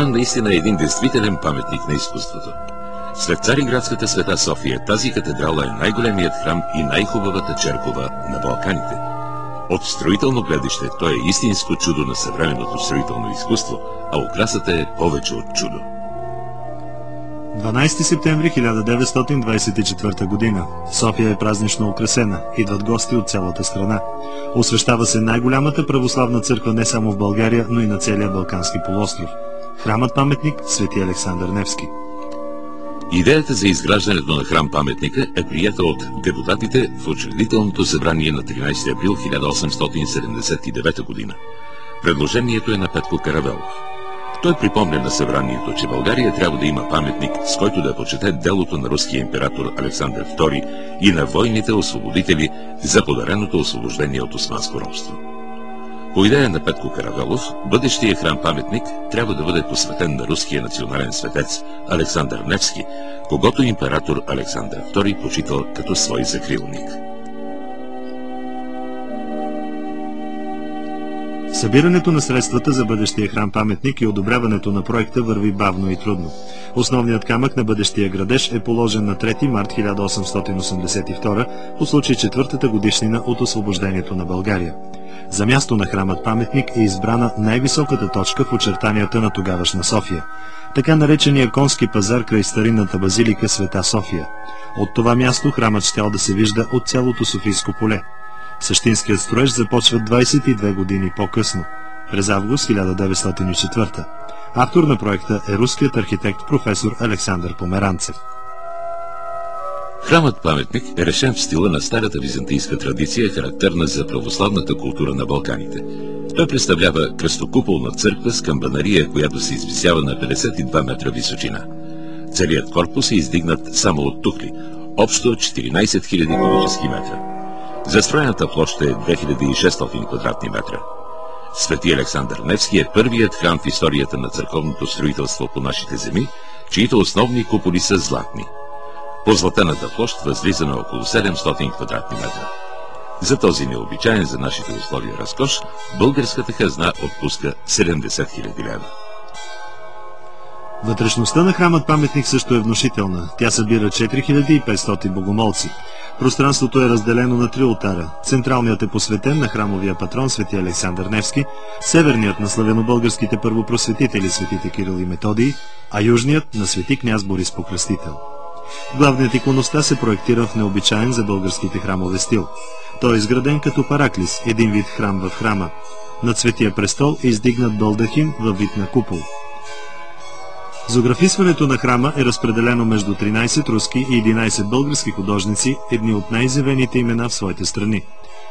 наистина е един действителен паметник на изкуството. След Цариградската Света София, тази катедрала е най-големият храм и най-хубавата черкова на Балканите. От строително гледище той е истинско чудо на съвременното строително изкуство, а украсата е повече от чудо. 12 септември 1924 година. София е празнично украсена. Идват гости от цялата страна. Освещава се най-голямата православна църква не само в България, но и на целия Балкански полуостров. Храмът-паметник Свети Александър Невски. Идеята за изграждането на храм-паметника е прията от депутатите в учредителното събрание на 13 април 1879 година. Предложението е на Петко Каравелов. Той припомня на събранието, че България трябва да има паметник, с който да почете делото на руския император Александър II и на войните освободители за подареното освобождение от османско робство. По идея на Петко Каравелов, бъдещия храм-паметник трябва да бъде посветен на руския национален светец Александър Невски, когото император Александър II почитал като свой закрилник. Събирането на средствата за бъдещия храм-паметник и одобряването на проекта върви бавно и трудно. Основният камък на бъдещия градеж е положен на 3 март 1882 по случай 4-та годишнина от освобождението на България. За място на храмът-паметник е избрана най-високата точка в очертанията на тогавашна София, така наречения конски пазар край старинната базилика Света София. От това място храмът щял да се вижда от цялото Софийско поле. Същинският строеж започва 22 години по-късно, през август 1904. Автор на проекта е руският архитект професор Александър Померанцев. Храмът-паметник е решен в стила на старата византийска традиция, характерна за православната култура на Балканите. Той представлява кръстокуполна църква с камбанария, която се извисява на 52 метра височина. Целият корпус е издигнат само от тухли, общо 14 000 кубически метра. Застроената площ е 2600 квадратни метра. Свети Александър Невски е първият храм в историята на църковното строителство по нашите земи, чието основни куполи са златни. Позлатената площ възлиза на около 700 квадратни метра. За този необичаен за нашите условия разкош, българската хазна отпуска 70 000 лева. Вътрешността на храмът-паметник също е внушителна. Тя събира 4500 богомолци. Пространството е разделено на 3 олтара. Централният е посветен на храмовия патрон Свети Александър Невски, северният на славянобългарските първопросветители светите Кирил и Методий, а южният на свети княз Борис Покръстител. Главният иконостас се проектира в необичаен за българските храмове стил. Той е изграден като параклис, един вид храм в храма. Над Светия престол е издигнат балдахин във вид на купол. Зографисването на храма е разпределено между 13 руски и 11 български художници, едни от най-изявените имена в своите страни.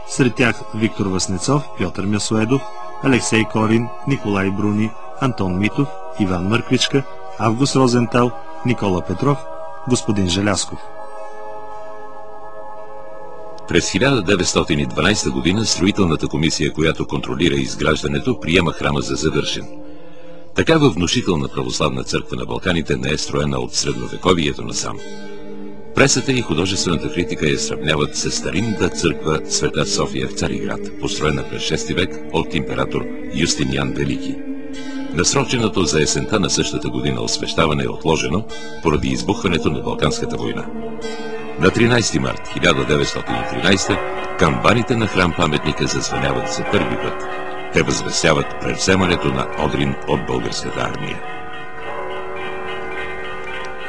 Сред тях Виктор Васнецов, Пьотър Мясоедов, Алексей Корин, Николай Бруни, Антон Митов, Иван Мърквичка, Август Розентал, Никола Петров, господин Желясков. През 1912 година строителната комисия, която контролира изграждането, приема храма за завършен. Такава внушителна православна църква на Балканите не е строена от средновековието насам. Пресата и художествената критика я сравняват с старинната църква Света София в Цариград, построена през 6 век от император Юстиниан Велики. Насроченото за есента на същата година освещаване е отложено поради избухването на Балканската война. На 13 март 1913 камбаните на храм-паметника зазвъняват за първи път. Те възвестяват превземането на Одрин от българската армия.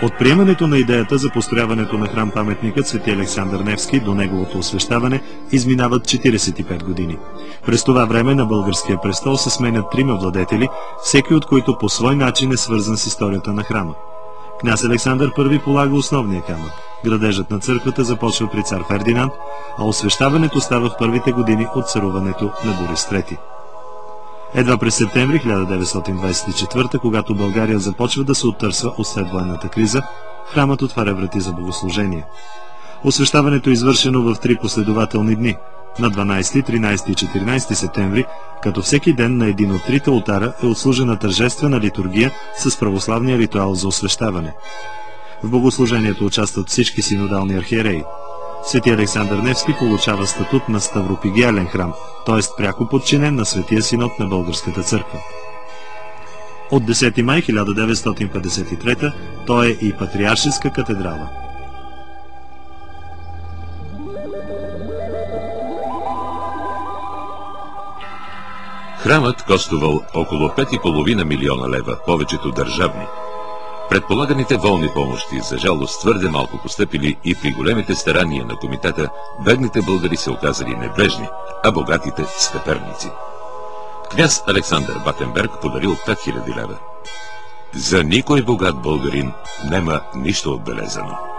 От приемането на идеята за построяването на храм-паметникът Свети Александър Невски до неговото освещаване изминават 45 години. През това време на българския престол се сменят 3 владетели, всеки от които по свой начин е свързан с историята на храма. Княз Александър I полага основния камък. Градежът на църквата започва при цар Фердинанд, а освещаването става в първите години от царуването на Борис III. Едва през септември 1924, когато България започва да се оттърсва от следвоенната криза, храмът отваря врати за богослужение. Освещаването е извършено в 3 последователни дни – на 12, 13 и 14 септември, като всеки ден на един от 3 олтара е отслужена тържествена литургия с православния ритуал за освещаване. В богослужението участват всички синодални архиереи. Свети Александър Невски получава статут на ставропигиален храм, т.е. пряко подчинен на Светия синод на Българската църква. От 10 май 1953 той е и патриаршеска катедрала. Храмът коствал около 5,5 милиона лева, повечето държавни. Предполаганите волни помощи, за жалост твърде малко постъпили и при големите старания на комитета, бедните българи се оказали небрежни, а богатите скъперници. Княз Александър Батенберг подарил 5000 лева. За никой богат българин нема нищо отбелезано.